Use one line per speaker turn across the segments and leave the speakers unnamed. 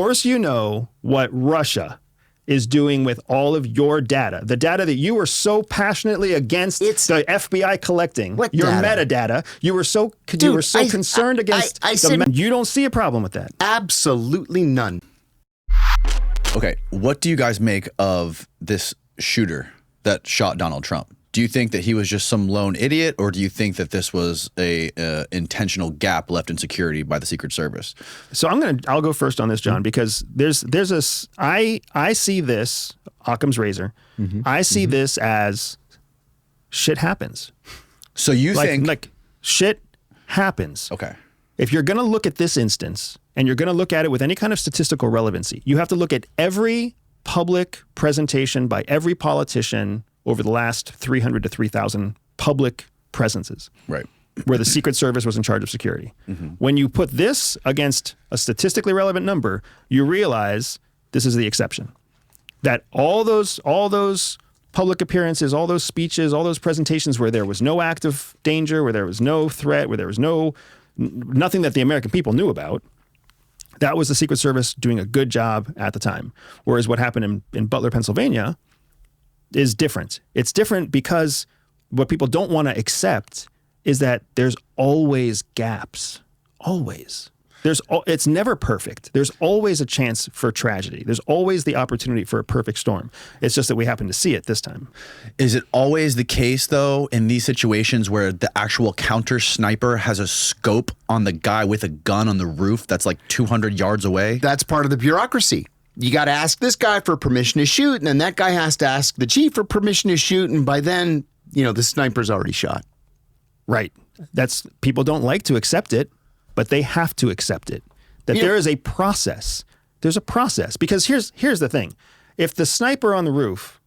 course you know what Russia is doing with all of your data, the data that you were so passionately against the FBI collecting, your metadata. You were so concerned against. You don't see a problem with that?
Absolutely none.
Okay, what do you guys make of this shooter that shot Donald Trump? Do you think that he was just some lone idiot, or do you think that this was a intentional gap left in security by the Secret Service?
So I'll go first on this, John, because I see this, Occam's razor. I see this as shit happens.
So you think
like shit happens.
Okay.
If you're going to look at this instance and you're going to look at it with any kind of statistical relevancy, you have to look at every public presentation by every politician over the last 300 to 3,000 public presences,
right,
where the Secret Service was in charge of security. When you put this against a statistically relevant number, you realize this is the exception. That all those public appearances, all those speeches, all those presentations where there was no act of danger, where there was no threat, where there was nothing that the American people knew about, that was the Secret Service doing a good job at the time. Whereas what happened in Butler, Pennsylvania is different. It's different because what people don't want to accept is that there's always gaps. Always. It's never perfect. There's always a chance for tragedy. There's always the opportunity for a perfect storm. It's just that we happen to see it this time.
Is it always the case, though, in these situations where the actual counter sniper has a scope on the guy with a gun on the roof that's like 200 yards away?
That's part of the bureaucracy. You got to ask this guy for permission to shoot, and then that guy has to ask the chief for permission to shoot, and by then, the sniper's already shot.
Right. People don't like to accept it, but they have to accept it. That there is a process. There's a process. Because here's the thing. If the sniper on the roof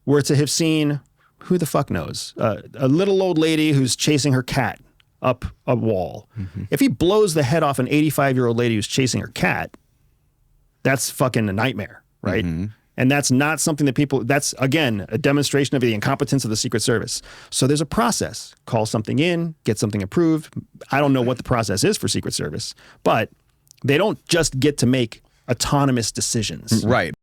were to have seen, who the fuck knows, a little old lady who's chasing her cat up a wall, if he blows the head off an 85-year-old lady who's chasing her cat, that's fucking a nightmare, right? And that's not something that that's, again, a demonstration of the incompetence of the Secret Service. So there's a process. Call something in, get something approved. I don't know what the process is for Secret Service, but they don't just get to make autonomous decisions.
Right.